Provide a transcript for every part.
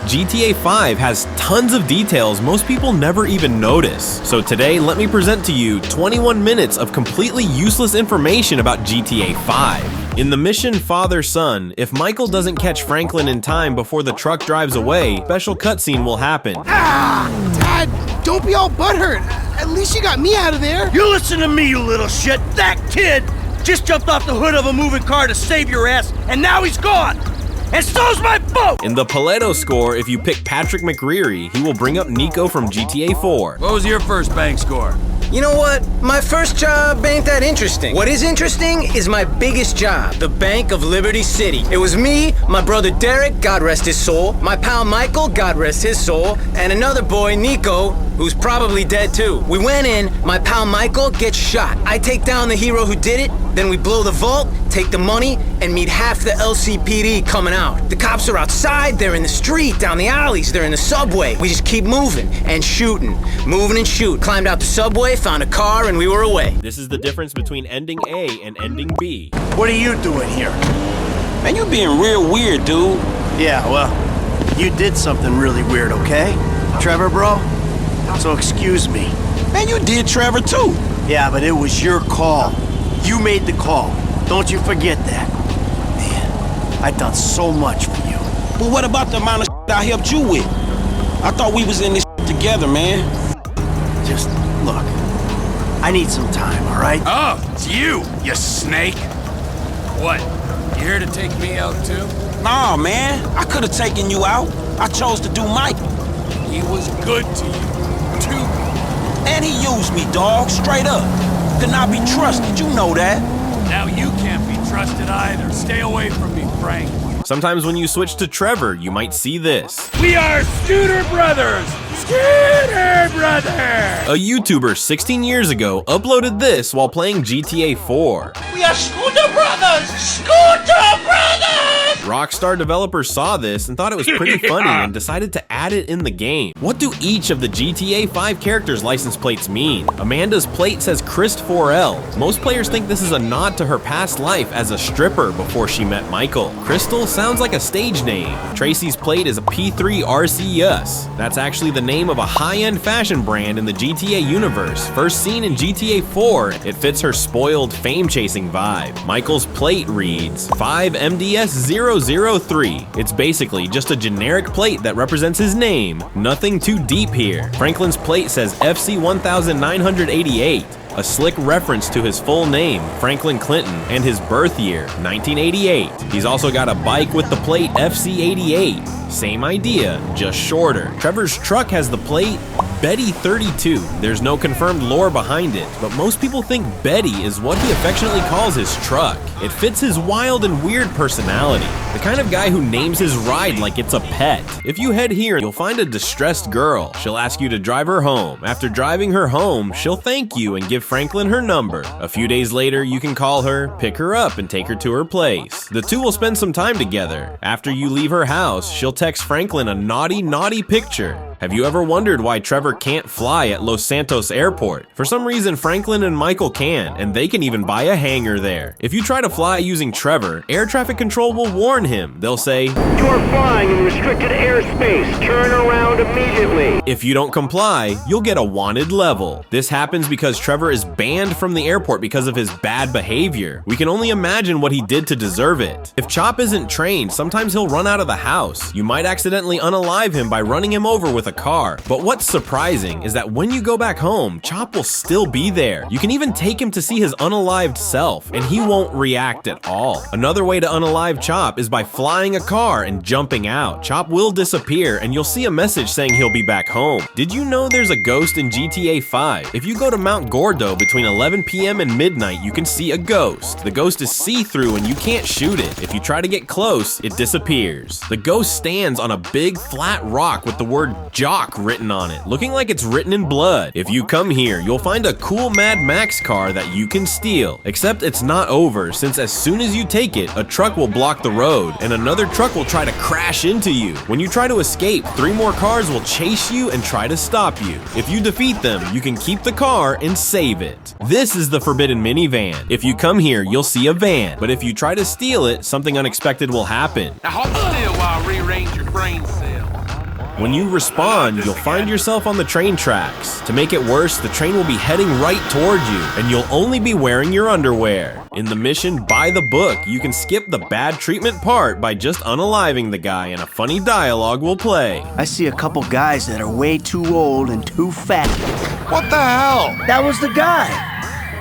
GTA 5 has tons of details most people never even notice. So today, let me present to you 21 minutes of completely useless information about GTA 5. In the mission Father-Son, if Michael doesn't catch Franklin in time before the truck drives away, special cutscene will happen. Ah! Dad, don't be all butthurt. At least you got me out of there. You listen to me, you little shit. That kid just jumped off the hood of a moving car to save your ass, and now he's gone. And so's my boat! In the Paletto score, if you pick Patrick McReary, he will bring up Nico from GTA 4. What was your first bank score? You know what? My first job ain't that interesting. What is interesting is my biggest job, the Bank of Liberty City. It was me, my brother Derek, God rest his soul, my pal Michael, God rest his soul, and another boy, Nico, who's probably dead too. We went in, my pal Michael gets shot. I take down the hero who did it, then we blow the vault, take the money, and meet half the LCPD coming out. The cops are outside, they're in the street, down the alleys, they're in the subway. We just keep moving and shooting, moving and shoot. Climbed out the subway, found a car, and we were away. This is the difference between ending A and ending B. What are you doing here? Man, you being real weird, dude. Yeah, well, you did something really weird, okay? Trevor, bro? So excuse me. Man, you did Trevor too. Yeah, but it was your call. You made the call. Don't you forget that. Man, I've done so much for you. But what about the amount of I helped you with? I thought we was in this together, man. Just, look, I need some time, all right? Oh, it's you snake. What, you here to take me out too? Nah, man, I could have taken you out. I chose to do Michael. He was good to you, too. And he used me, dog, straight up. Could not be trusted, you know that. Now you can't be trusted either. Stay away from me, Frank. Sometimes when you switch to Trevor, you might see this. We are Scooter Brothers! Scooter Brothers! A YouTuber 16 years ago uploaded this while playing GTA 4. We are Scooter Brothers! Scooter Brothers! Rockstar developers saw this and thought it was pretty funny and decided to add it in the game. What do each of the GTA 5 characters' license plates mean? Amanda's plate says Christ4L. Most players think this is a nod to her past life as a stripper before she met Michael. Crystal sounds like a stage name. Tracy's plate is a P3 RCS. That's actually the name of a high-end fashion brand in the GTA universe. First seen in GTA 4, it fits her spoiled fame-chasing vibe. Michael's plate reads 5MDS003. It's basically just a generic plate that represents his name. Nothing too deep here. Franklin's plate says FC1988. A slick reference to his full name, Franklin Clinton, and his birth year, 1988. He's also got a bike with the plate FC88. Same idea, just shorter. Trevor's truck has the plate Betty32. There's no confirmed lore behind it, but most people think Betty is what he affectionately calls his truck. It fits his wild and weird personality, the kind of guy who names his ride like it's a pet. If you head here, you'll find a distressed girl. She'll ask you to drive her home. After driving her home, she'll thank you and give Franklin her number. A few days later, you can call her, pick her up, and take her to her place. The two will spend some time together. After you leave her house, she'll text Franklin a naughty picture. Have you ever wondered why Trevor can't fly at Los Santos Airport? For some reason, Franklin and Michael can, and they can even buy a hangar there. If you try to fly using Trevor, air traffic control will warn him. They'll say, "You are flying in restricted airspace. Turn around immediately." If you don't comply, you'll get a wanted level. This happens because Trevor is banned from the airport because of his bad behavior. We can only imagine what he did to deserve it. If Chop isn't trained, sometimes he'll run out of the house. You might accidentally unalive him by running him over with a car. But what's surprising is that when you go back home, Chop will still be there. You can even take him to see his unalived self, and he won't react at all. Another way to unalive Chop is by flying a car and jumping out. Chop will disappear, and you'll see a message saying he'll be back home. Did you know there's a ghost in GTA 5? If you go to Mount Gordo between 11 p.m. and midnight, you can see a ghost. The ghost is see-through and you can't shoot it. If you try to get close, it disappears. The ghost stands on a big flat rock with the word Jock written on it, looking like it's written in blood. If you come here, you'll find a cool Mad Max car that you can steal. Except it's not over, since as soon as you take it, a truck will block the road, and another truck will try to crash into you. When you try to escape, 3 more cars will chase you and try to stop you. If you defeat them, you can keep the car and save it. This is the Forbidden Minivan. If you come here, you'll see a van, but if you try to steal it, something unexpected will happen. Now hold still while I rearrange your brain cells. When you respawn, you'll find yourself on the train tracks. To make it worse, the train will be heading right toward you, and you'll only be wearing your underwear. In the mission By the Book, you can skip the bad treatment part by just unaliving the guy, and a funny dialogue will play. I see a couple guys that are way too old and too fat. What the hell? That was the guy.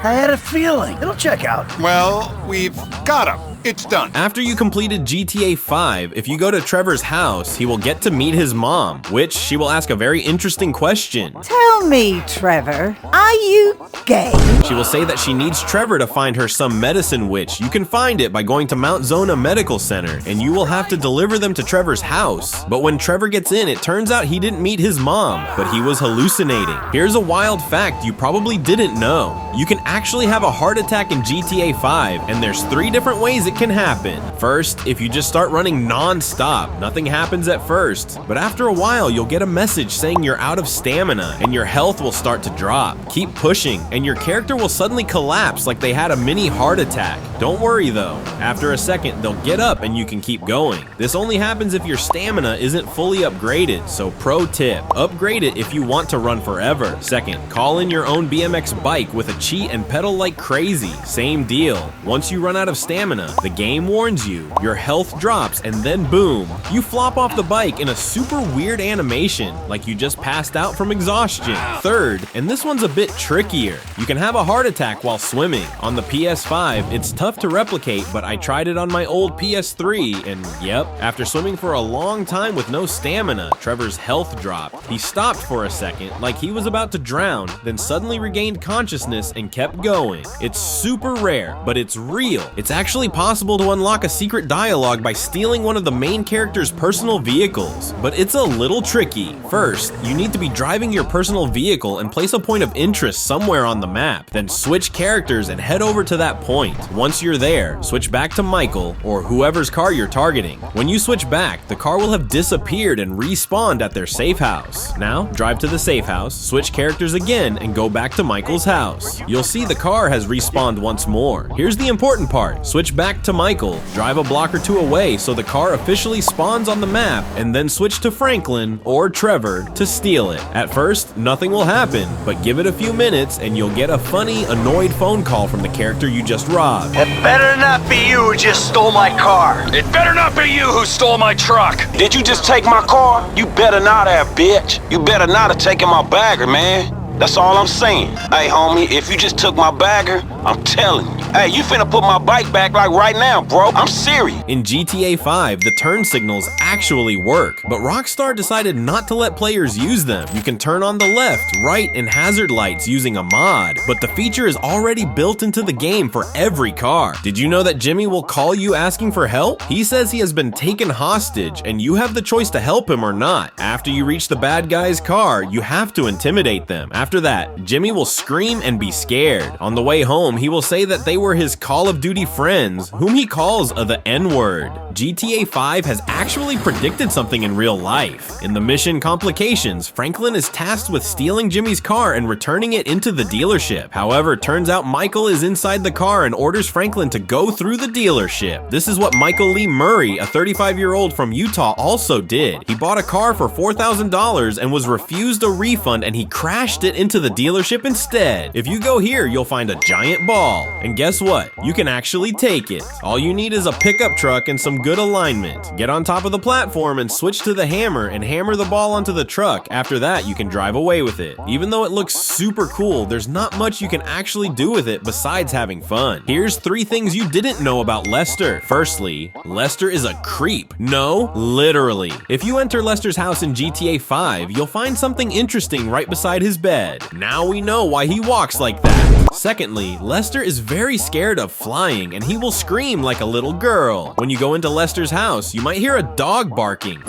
I had a feeling. It'll check out. Well, we've got him. It's done. After you completed GTA 5, if you go to Trevor's house, he will get to meet his mom, which she will ask a very interesting question. Tell me, Trevor, are you gay? She will say that she needs Trevor to find her some medicine witch. You can find it by going to Mount Zona Medical Center, and you will have to deliver them to Trevor's house. But when Trevor gets in, it turns out he didn't meet his mom, but he was hallucinating. Here's a wild fact you probably didn't know. You can actually have a heart attack in GTA 5, and there's 3 different ways it can happen. First, if you just start running non-stop, nothing happens at first, but after a while you'll get a message saying you're out of stamina and your health will start to drop. Keep pushing and your character will suddenly collapse like they had a mini heart attack. Don't worry though, after a second they'll get up and you can keep going. This only happens if your stamina isn't fully upgraded, so pro tip, upgrade it if you want to run forever. Second, call in your own BMX bike with a cheat and pedal like crazy. Same deal. Once you run out of stamina, the game warns you, your health drops, and then boom, you flop off the bike in a super weird animation, like you just passed out from exhaustion. Third, and this one's a bit trickier, you can have a heart attack while swimming. On the PS5, it's tough to replicate, but I tried it on my old PS3, and yep, after swimming for a long time with no stamina, Trevor's health dropped. He stopped for a second, like he was about to drown, then suddenly regained consciousness and kept going. It's super rare, but it's real. It's actually possible to unlock a secret dialogue by stealing one of the main character's personal vehicles, but it's a little tricky. First, you need to be driving your personal vehicle and place a point of interest somewhere on the map, then switch characters and head over to that point. Once you're there, switch back to Michael or whoever's car you're targeting. When you switch back, the car will have disappeared and respawned at their safe house. Now, drive to the safe house, switch characters again, and go back to Michael's house. You'll see the car has respawned once more. Here's the important part, switch back to Michael, drive a block or 2 away so the car officially spawns on the map, and then switch to Franklin or Trevor to steal it. At first, nothing will happen, but give it a few minutes and you'll get a funny, annoyed phone call from the character you just robbed. It better not be you who just stole my car. It better not be you who stole my truck. Did you just take my car? You better not have, bitch. You better not have taken my bagger, man. That's all I'm saying. Hey, homie, if you just took my bagger, I'm telling you. Hey, you finna put my bike back like right now, bro. I'm serious. In GTA 5, the turn signals actually work, but Rockstar decided not to let players use them. You can turn on the left, right, and hazard lights using a mod, but the feature is already built into the game for every car. Did you know that Jimmy will call you asking for help? He says he has been taken hostage, and you have the choice to help him or not. After you reach the bad guy's car, you have to intimidate them. After that, Jimmy will scream and be scared. On the way home, he will say that they were his Call of Duty friends, whom he calls the N-word. GTA 5 has actually predicted something in real life. In the mission Complications, Franklin is tasked with stealing Jimmy's car and returning it into the dealership. However, turns out Michael is inside the car and orders Franklin to go through the dealership. This is what Michael Lee Murray, a 35-year-old from Utah, also did. He bought a car for $4,000 and was refused a refund, and he crashed it into the dealership instead. If you go here, you'll find a giant ball. And guess what? You can actually take it. All you need is a pickup truck and some good alignment. Get on top of the platform and switch to the hammer and hammer the ball onto the truck. After that, you can drive away with it. Even though it looks super cool, there's not much you can actually do with it besides having fun. Here's 3 things you didn't know about Lester. Firstly, Lester is a creep. No, literally. If you enter Lester's house in GTA 5, you'll find something interesting right beside his bed. Now we know why he walks like that. Secondly, Lester is very scared of flying and he will scream like a little girl. When you go into Lester's house, you might hear a dog barking.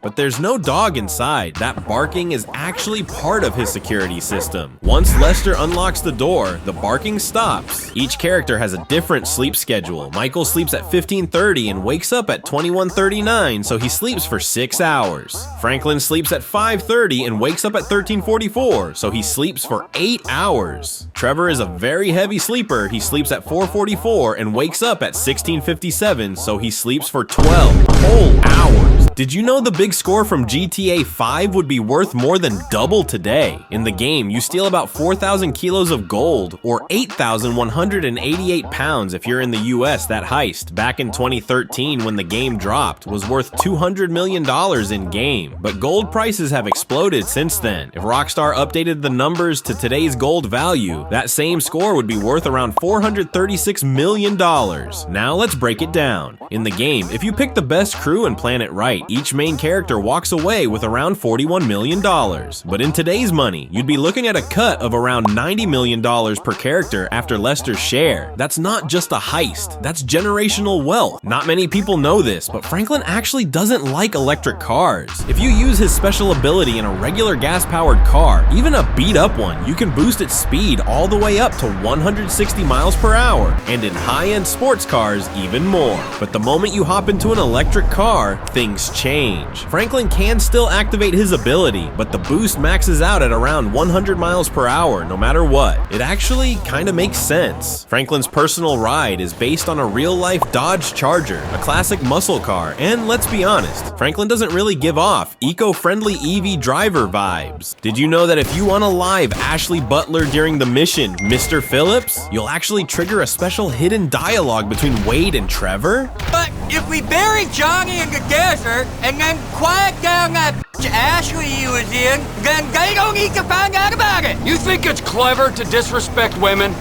But there's no dog inside. That barking is actually part of his security system. Once Lester unlocks the door, the barking stops. Each character has a different sleep schedule. Michael sleeps at 15:30 and wakes up at 21:39, so he sleeps for 6 hours. Franklin sleeps at 5:30 and wakes up at 13:44, so he sleeps for 8 hours. Trevor is a very heavy sleeper. He sleeps at 4:44 and wakes up at 16:57, so he sleeps for 12 whole hours. Did you know the big score from GTA 5 would be worth more than double today? In the game, you steal about 4,000 kilos of gold, or 8,188 pounds if you're in the US. That heist, back in 2013 when the game dropped, was worth $200 million in-game. But gold prices have exploded since then. If Rockstar updated the numbers to today's gold value, that same score would be worth around $436 million. Now let's break it down. In the game, if you pick the best crew and plan it right, each main character walks away with around $41 million. But in today's money, you'd be looking at a cut of around $90 million per character after Lester's share. That's not just a heist, that's generational wealth. Not many people know this, but Franklin actually doesn't like electric cars. If you use his special ability in a regular gas-powered car, even a beat-up one, you can boost its speed all the way up to 160 miles per hour, and in high-end sports cars, even more. But the moment you hop into an electric car, things change. Franklin can still activate his ability, but the boost maxes out at around 100 miles per hour no matter what. It actually kinda makes sense. Franklin's personal ride is based on a real-life Dodge Charger, a classic muscle car, and let's be honest, Franklin doesn't really give off eco-friendly EV driver vibes. Did you know that if you unalive Ashley Butler during the mission, Mr. Phillips, you'll actually trigger a special hidden dialogue between Wade and Trevor? But if we bury Johnny in the desert and then quiet down that Ashley he was in, then they don't need to find out about it. You think it's clever to disrespect women?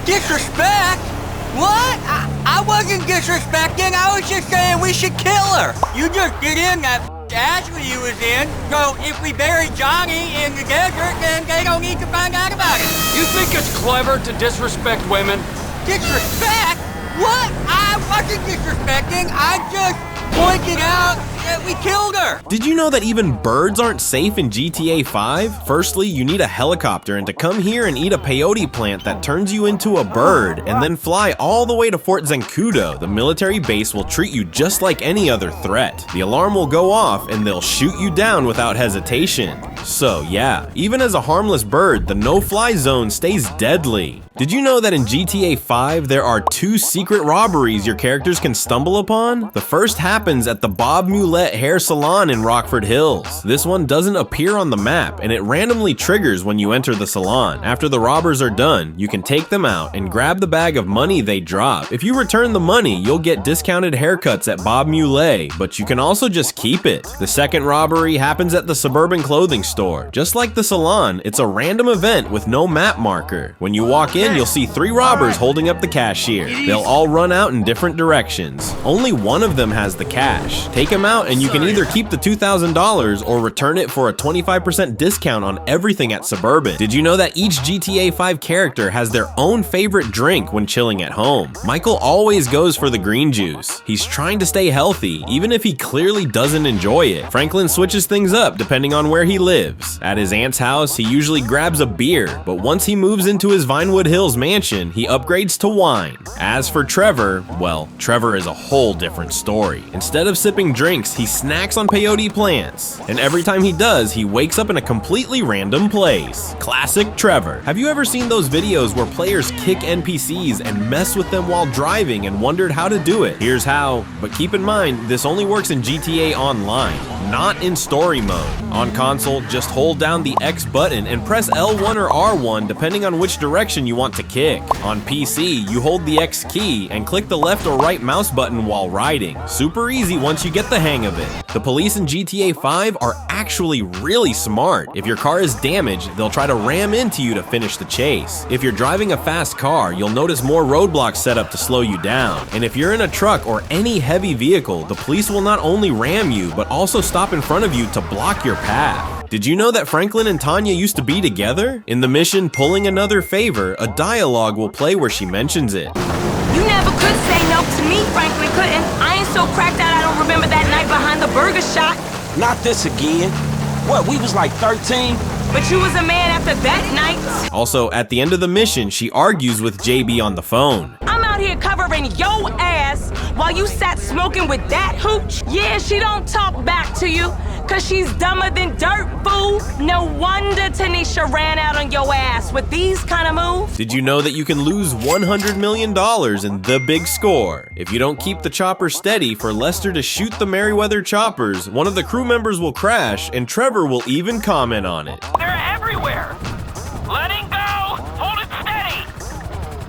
Disrespect? What? I wasn't disrespecting. I was just saying we should kill her. You just get in that Ashley he was in, so if we bury Johnny in the desert, then they don't need to find out about it. You think it's clever to disrespect women? Disrespect? What? I wasn't disrespecting. I just pointed out that we killed her. Did you know that even birds aren't safe in GTA 5? Firstly, you need a helicopter, and to come here and eat a peyote plant that turns you into a bird, and then fly all the way to Fort Zancudo, the military base will treat you just like any other threat. The alarm will go off, and they'll shoot you down without hesitation. So yeah, even as a harmless bird, the no-fly zone stays deadly. Did you know that in GTA 5 there are 2 secret robberies your characters can stumble upon? The first happens at the Bob Mulet Hair Salon in Rockford Hills. This one doesn't appear on the map, and it randomly triggers when you enter the salon. After the robbers are done, you can take them out and grab the bag of money they drop. If you return the money, you'll get discounted haircuts at Bob Mulet, but you can also just keep it. The second robbery happens at the Suburban Clothing Store. Just like the salon, it's a random event with no map marker. When you walk in, you'll see 3 robbers holding up the cashier. They'll all run out in different directions. Only one of them has the cash. Take him out and you can either keep the $2,000 or return it for a 25% discount on everything at Suburban. Did you know that each GTA 5 character has their own favorite drink when chilling at home? Michael always goes for the green juice. He's trying to stay healthy, even if he clearly doesn't enjoy it. Franklin switches things up depending on where he lives. At his aunt's house, he usually grabs a beer, but once he moves into his Vinewood Hills mansion, he upgrades to wine. As for Trevor, well, Trevor is a whole different story. Instead of sipping drinks, he snacks on peyote plants. And every time he does, he wakes up in a completely random place. Classic Trevor. Have you ever seen those videos where players kick NPCs and mess with them while driving and wondered how to do it? Here's how, but keep in mind, this only works in GTA Online, not in story mode. On console, just hold down the X button and press L1 or R1 depending on which direction you want to kick. On PC, you hold the X key and click the left or right mouse button while riding. Super easy once you get the hang of it. The police in GTA 5 are actually really smart. If your car is damaged, they'll try to ram into you to finish the chase. If you're driving a fast car, you'll notice more roadblocks set up to slow you down. And if you're in a truck or any heavy vehicle, the police will not only ram you, but also stop in front of you to block your path. Did you know that Franklin and Tanya used to be together? In the mission Pulling Another Favor, a dialogue will play where she mentions it. You never could say no to me, Franklin couldn't. I ain't so cracked out I don't remember that night behind the burger shop. Not this again. What, we was like 13? But you was a man after that night. Also, at the end of the mission, she argues with JB on the phone. I'm out here covering your ass while you sat smoking with that hooch. Yeah, she don't talk back to you. Cause she's dumber than dirt, fool. No wonder Tanisha ran out on your ass with these kind of moves. Did you know that you can lose $100 million in the big score? If you don't keep the chopper steady for Lester to shoot the Merryweather choppers, one of the crew members will crash and Trevor will even comment on it. They're everywhere. Letting go. Hold it steady.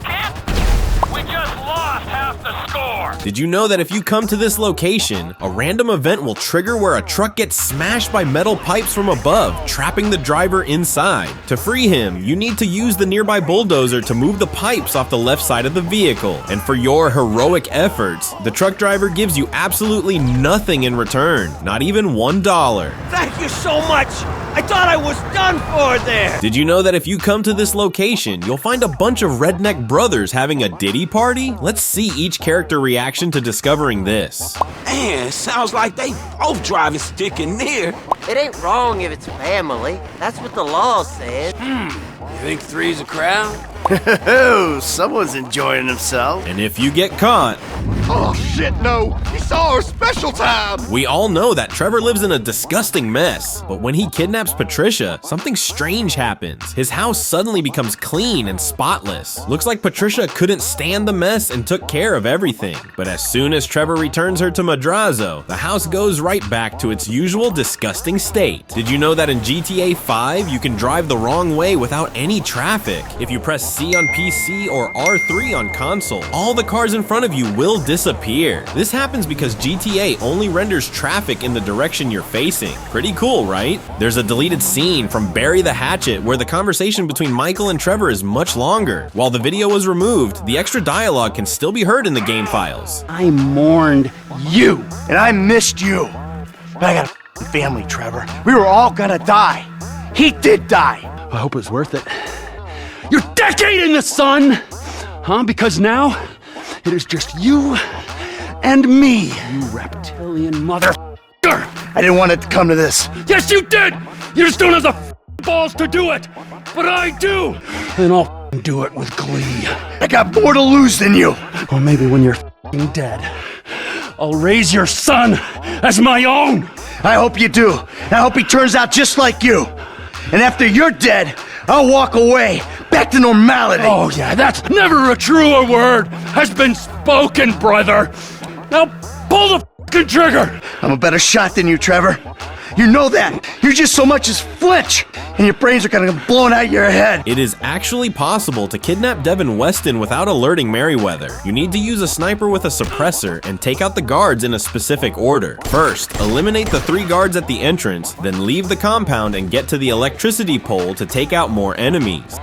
Can't. We just lost half the score. Did you know that if you come to this location, a random event will trigger where a truck gets smashed by metal pipes from above, trapping the driver inside? To free him, you need to use the nearby bulldozer to move the pipes off the left side of the vehicle. And for your heroic efforts, the truck driver gives you absolutely nothing in return, not even $1. Thank you so much. I thought I was done for there. Did you know that if you come to this location, you'll find a bunch of redneck brothers having a Diddy party? Let's see each character reaction to discovering this. Man, sounds like they both driving stick in there. It ain't wrong if it's family. That's what the law says. You think three's a crowd? Oh, someone's enjoying themselves. And if you get caught... Oh shit, no! He saw our special time! We all know that Trevor lives in a disgusting mess, but when he kidnaps Patricia, something strange happens. His house suddenly becomes clean and spotless. Looks like Patricia couldn't stand the mess and took care of everything. But as soon as Trevor returns her to Madrazo, the house goes right back to its usual disgusting state. Did you know that in GTA 5, you can drive the wrong way without any traffic? If you press C on PC or R3 on console, all the cars in front of you will disappear. This happens because GTA only renders traffic in the direction you're facing. Pretty cool, right? There's a deleted scene from Bury the Hatchet where the conversation between Michael and Trevor is much longer. While the video was removed, the extra dialogue can still be heard in the game files. I mourned you, and I missed you. But I got a family, Trevor. We were all gonna die. He did die. I hope it was worth it. Your decade in the sun! Huh? Because now, it is just you and me, you reptilian mother. I didn't want it to come to this. Yes, you did! You just don't have the balls to do it! But I do! And I'll do it with glee. I got more to lose than you. Or maybe when you're dead, I'll raise your son as my own! I hope you do. I hope he turns out just like you. And after you're dead, I'll walk away, back to normality. Oh yeah, that's never a truer word has been spoken, brother. Now pull the fucking trigger. I'm a better shot than you, Trevor. You know that. You're just so much as flinch, and your brains are gonna get blown out your head. It is actually possible to kidnap Devin Weston without alerting Merryweather. You need to use a sniper with a suppressor and take out the guards in a specific order. First, eliminate the 3 guards at the entrance, then leave the compound and get to the electricity pole to take out more enemies.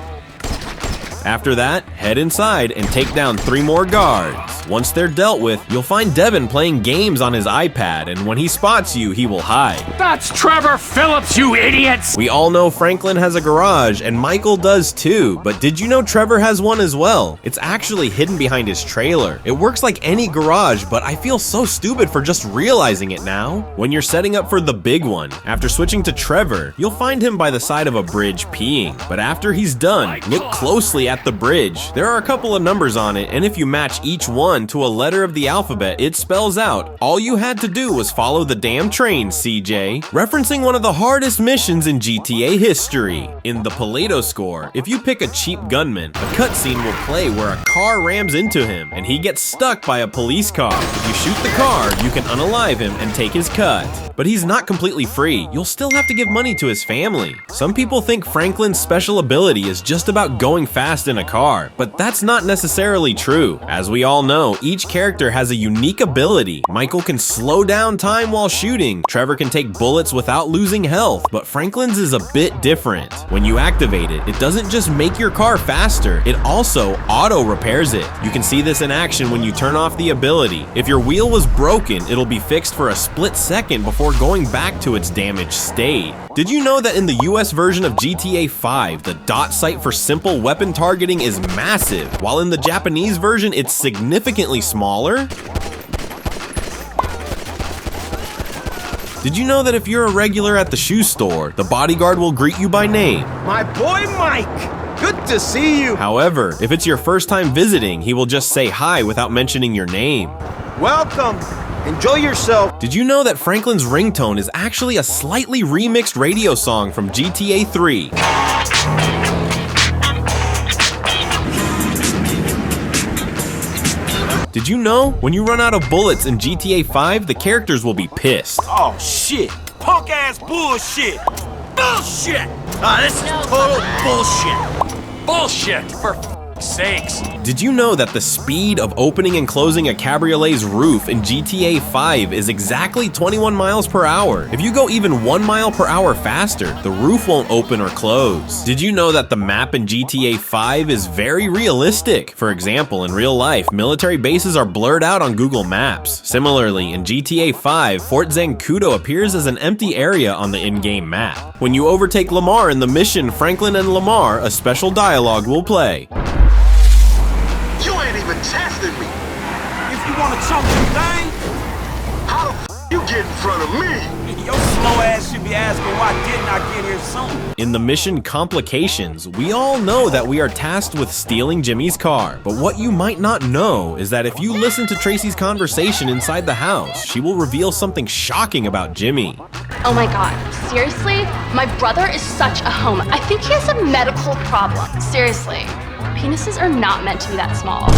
After that, head inside and take down 3 more guards. Once they're dealt with, you'll find Devin playing games on his iPad, and when he spots you, he will hide. That's Trevor Phillips, you idiots! We all know Franklin has a garage, and Michael does too, but did you know Trevor has one as well? It's actually hidden behind his trailer. It works like any garage, but I feel so stupid for just realizing it now. When you're setting up for the big one, after switching to Trevor, you'll find him by the side of a bridge peeing. But after he's done, look closely at the bridge. There are a couple of numbers on it, and if you match each one to a letter of the alphabet, it spells out, all you had to do was follow the damn train, CJ. Referencing one of the hardest missions in GTA history. In the Pareto score, if you pick a cheap gunman, a cutscene will play where a car rams into him, and he gets stuck by a police car. If you shoot the car, you can unalive him and take his cut. But he's not completely free. You'll still have to give money to his family. Some people think Franklin's special ability is just about going fast in a car, but that's not necessarily true. As we all know, each character has a unique ability. Michael can slow down time while shooting. Trevor can take bullets without losing health, but Franklin's is a bit different. When you activate it, it doesn't just make your car faster, it also auto repairs it. You can see this in action when you turn off the ability. If your wheel was broken, it'll be fixed for a split second before going back to its damaged state. Did you know that in the US version of GTA 5, the dot sight for simple weapon targeting is massive, while in the Japanese version it's significantly smaller? Did you know that if you're a regular at the shoe store, the bodyguard will greet you by name? My boy Mike! Good to see you! However, if it's your first time visiting, he will just say hi without mentioning your name. Welcome! Enjoy yourself. Did you know that Franklin's ringtone is actually a slightly remixed radio song from GTA 3? Did you know when you run out of bullets in GTA 5, the characters will be pissed? Oh shit! Punk ass bullshit! Bullshit! This is total bullshit! Bullshit, for sakes. Did you know that the speed of opening and closing a cabriolet's roof in GTA 5 is exactly 21 miles per hour? If you go even 1 mile per hour faster, the roof won't open or close. Did you know that the map in GTA 5 is very realistic? For example, in real life, military bases are blurred out on Google Maps. Similarly, in GTA 5, Fort Zancudo appears as an empty area on the in-game map. When you overtake Lamar in the mission Franklin and Lamar, a special dialogue will play. You ain't even testing me. If you wanna chunk your thing, How the you get in front of me? your slow ass should be asking why didn't I get here sooner? In the mission Complications, we all know that we are tasked with stealing Jimmy's car. But what you might not know is that if you listen to Tracy's conversation inside the house, she will reveal something shocking about Jimmy. Oh my god, seriously? My brother is such a homer. I think he has a medical problem. Seriously, penises are not meant to be that small.